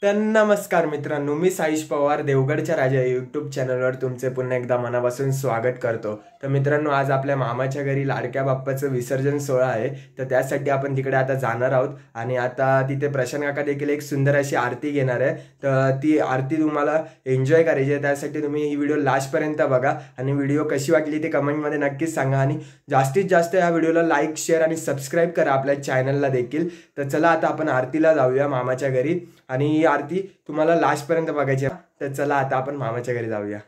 तर नमस्कार मित्रांनो, मी साईश पवार देवगडच्या राजा यूट्यूब चॅनलवर तुमचे पुन्हा एकदा मनापासून स्वागत करतो। तर मित्रांनो, आज आपल्या मामाच्या घरी लाडक्या बाप्पाचं विसर्जन सोहळा आहे। तर त्यासाठी आपण तिकडे आता जाणार आहोत आणि आता तिथे प्रशांत काका देखील एक सुंदर अशी आरती घेणार आहे। तर ती आरती तुम्हाला एन्जॉय करायची आहे, त्यासाठी तुम्ही ही व्हिडिओ लास्टपर्यंत बघा आणि व्हिडिओ कशी वाटली ते कमेंटमध्ये नक्कीच सांगा आणि जास्तीत जास्त या व्हिडिओला लाईक, शेअर आणि सबस्क्राईब करा आपल्या चॅनलला देखील। तर चला आता आपण आरतीला जाऊया मामाच्या घरी आणि ही आरती तुम्हाला लास्ट पर्यंत बघायची आहे। तर चला आता आपण मामाच्या घरी जाऊया।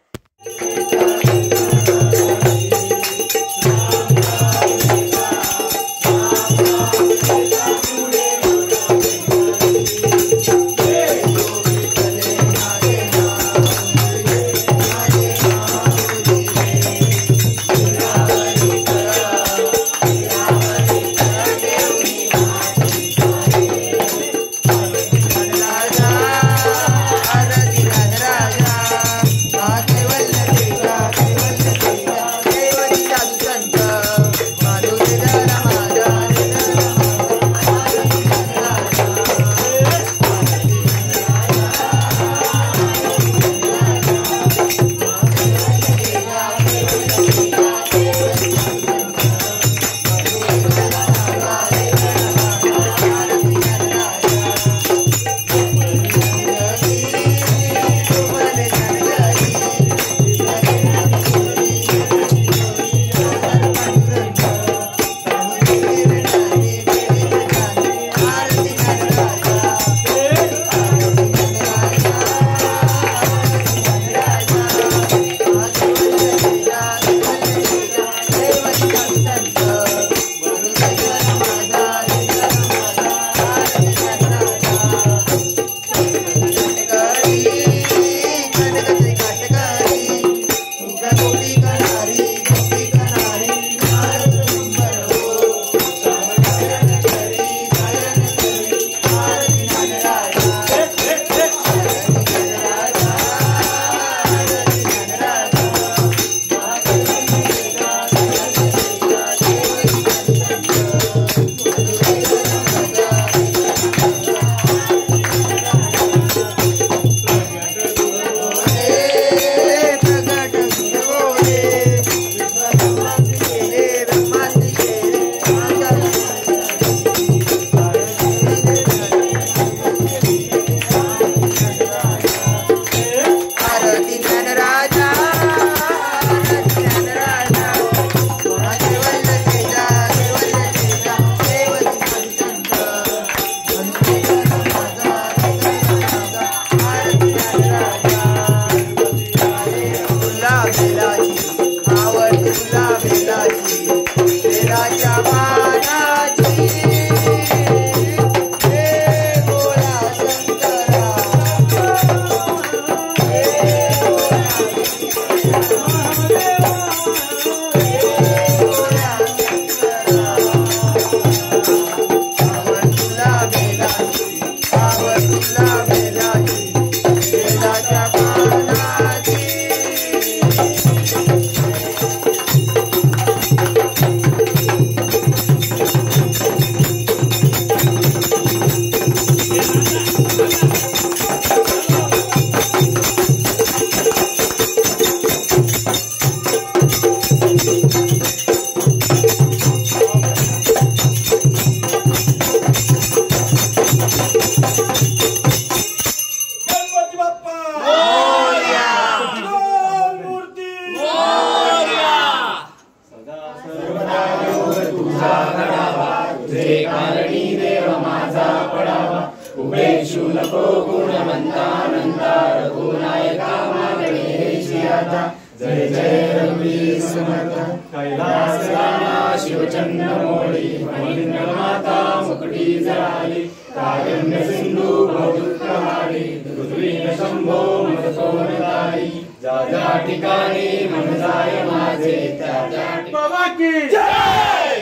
जय जय रघुवीर समर्थ कैलास रामा शिवचंद्र मोळी मलिंग माता मुकुटी जळाली कायम्य सिंधू बहुदुःखहारी पृथ्वीन शंभो मदतोरताई ज्या ज्या ठिकाणी मन जाय माझे त्या त्या बाबा की जय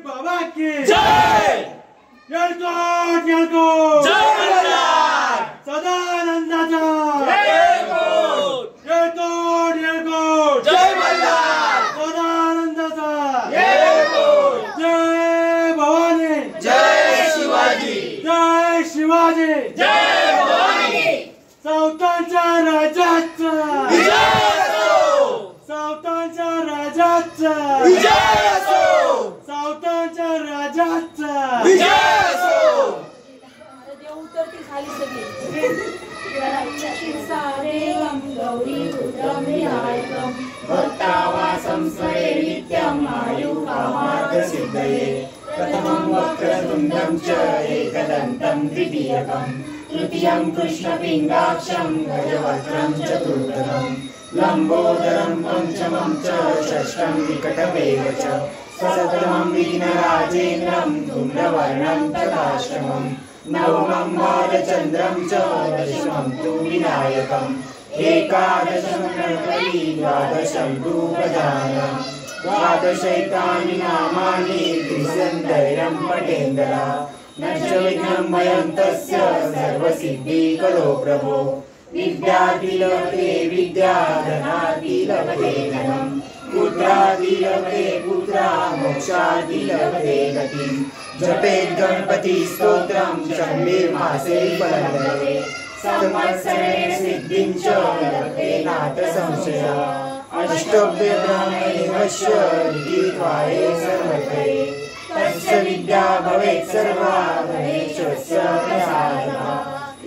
बाबा की जय येळकोट येळकोट जय मल्हार सदानंदाचा येळकोट येळकोट येळकोट जय मल्हार सदानंदाचा येळकोट जय भवानी जय शिवाजी जय शिवाजी जय भवानी राजाचा विजय असो, सावतांच्या राजाचा विजय असो. देव उतरती खाली सगळी सादेवं गौरी पुत्रं विनायकं भक्तावासं स्मरे नित्यं आयुकामार्थसिद्धये प्रथमं वक्रतुण्डं च एकदन्तं द्वितीयकं तृतीयं कृष्णपिङ्गाक्षं गजवक्त्रं चतुर्थकं लम्बोदरं पञ्चमं च षष्ठं विकटमेव च सप्तमं विघ्नराजेन्द्रं धूम्रवर्णं तथाष्टमं नवमं बालचन्द्रं च दशमं तु विनायकम् एकादशं गणपति द्वादशं तु गजाननं द्वादशैतानि नामानि त्रिसन्धैर्यं पठेन्द्रः न च विघ्नं भयं तस्य सर्वसिद्धिकरो प्रभो विद्यातिलभते विद्या धनातिलभते धनं पुत्रातिलभते पुत्रा मोक्षातिलभते गतिं जपेत् गणपति स्तोत्रं चण्डीमासे फलन्दरे संवत्सरे सिद्धिं च लभते नाथ संशयः अष्टभ्य ब्रह्मणेवश्य ऋतिद्वारे सर्वत्रये तस्य विद्या भवेत् सर्वा गणेशस्य प्रसादः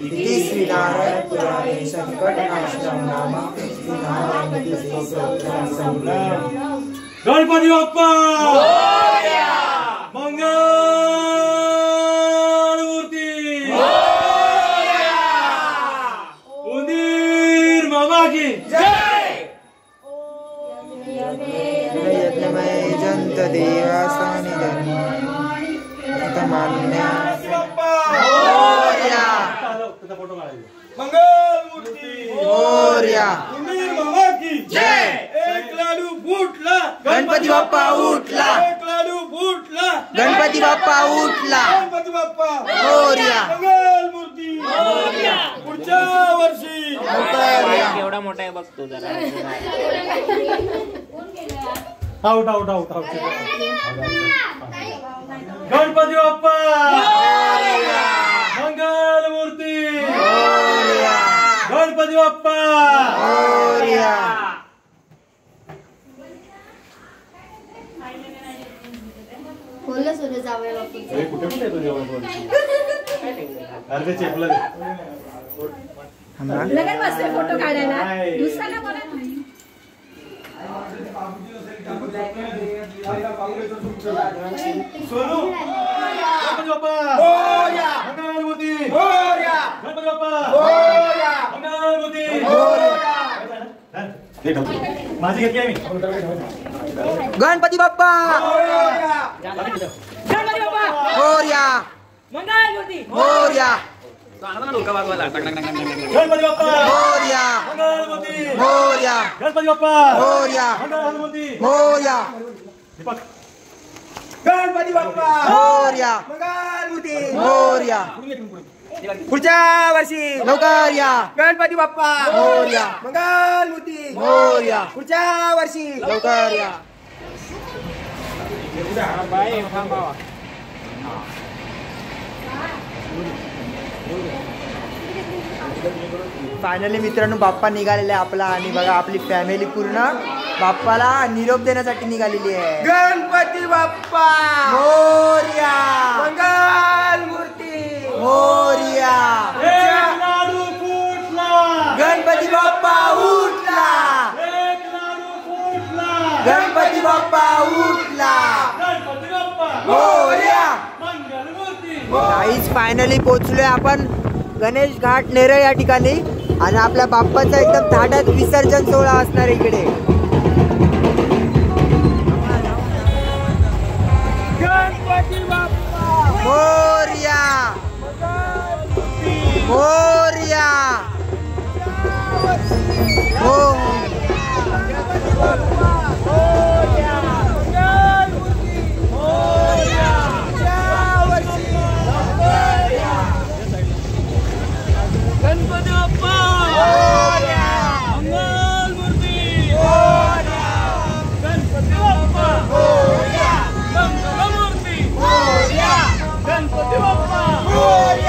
इति श्रीनारायण पुराणे संकटनाशनं नाम श्रीनारायणस्तोत्रं संपूर्णम्. गणपती बाप्पा मोरया, मंगल मूर्ती मोरया, उंदीर मामा की जय. यज्ञमय जंत देवासानि धर्मान्या मोरया त्याचा फोटो काढायचा. मंगल मूर्ती मोरया उंदीर मामा की जय. एक लाडू फुटला गणपती बाप्पा उठला, एक लाडू फुटला गणपती बाप्पा उठला, गणपती बाप्पा मोरया मंगल मूर्ती पुढच्या वर्षी केवढा मोठा आहे बघतो जरा. Out out out out Ganpati Bappa Mangal Murti Ganpati Bappa Morya. बोललं सोने जावया बापू कुठे कुठे येतो जेवण अर्धे चेपलं लगेच बसले फोटो काढायला दुसऱ्याला बोला नाही. सोनू गणपती बाप्पा मोरया, मंगल मूर्ती मोरया, गणपती बाप्पा मोरया, मंगल मूर्ती माझी घेतली आहे मी. गणपती बाप्पा मोरया, गणपती बाप्पा मोरया मंगल मूर्ती मोरया गणपती बाप्पा मोरया मंगल मूर्ती मोरया गणपती बाप्पा मोरया मंगल मूर्ती मोरया दीपक गणपती बाप्पा मोरया मंगल मूर्ती मोरया पुढच्या वर्षी लवकर या गणपती बाप्पा मोरया मंगल मूर्ती मोरया पुढच्या वर्षी लवकर या. फायनली मित्रांनो बाप्पा निघालेला आहे आपला आणि बघा आपली फॅमिली पूर्ण बाप्पाला निरोप देण्यासाठी निघालेली आहे. गणपती बाप्पा मोरया मंगल मूर्ती मोरया एक लाडू फुटला गणपती बाप्पा उठला एक लाडू फुटला गणपती बाप्पा उठला गणपती बाप्पा मोरया. मंगल मूर्ती काहीच फायनली पोहोचलोय आपण गणेश घाट नेरळ या ठिकाणी आणि आपल्या बाप्पाचा एकदम थाटात विसर्जन सोहळा असणार इकडे. गणपती बाप्पा मोरया मोरया हो गणपती बाप्पा मंगल मूर्ती गणपती बाप्पा मंगल मूर्ती गणपती बाप्पा मंगल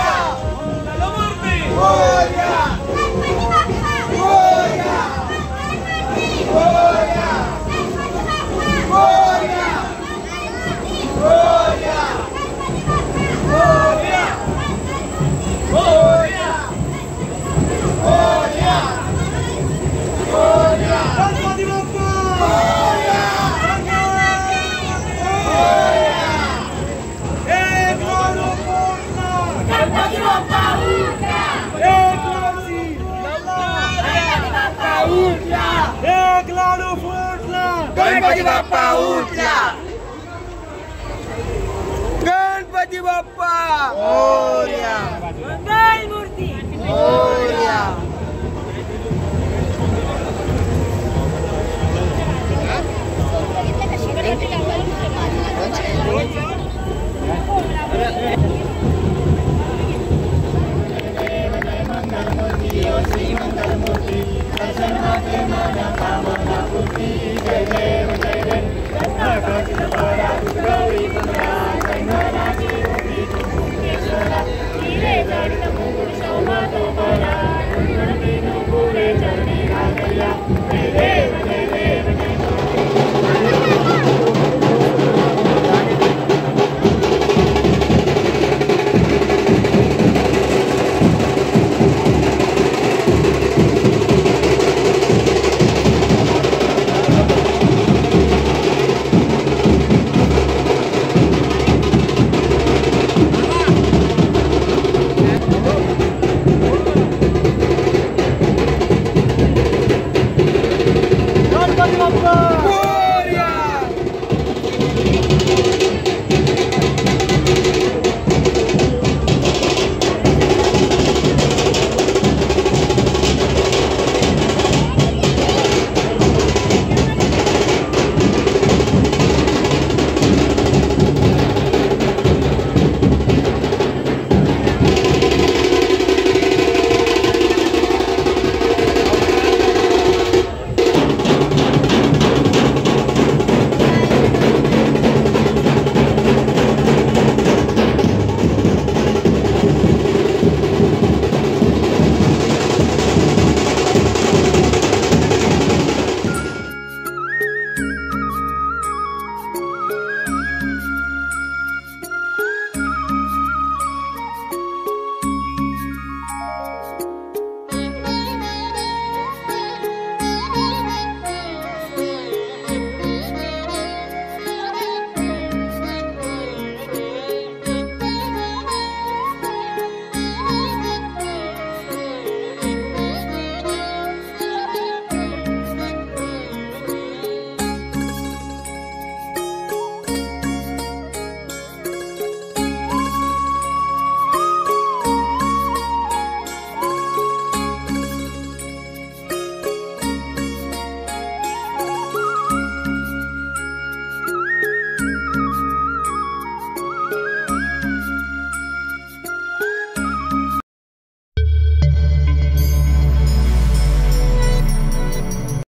मूर्ती गणपती बाप्पा उठला. गणपती बाप्पा मोरया. मंगल मूर्ती. मोरया. श्री मंगल मूर्ती दर्शन माते माझ्या कामना पूर्ती. जय जय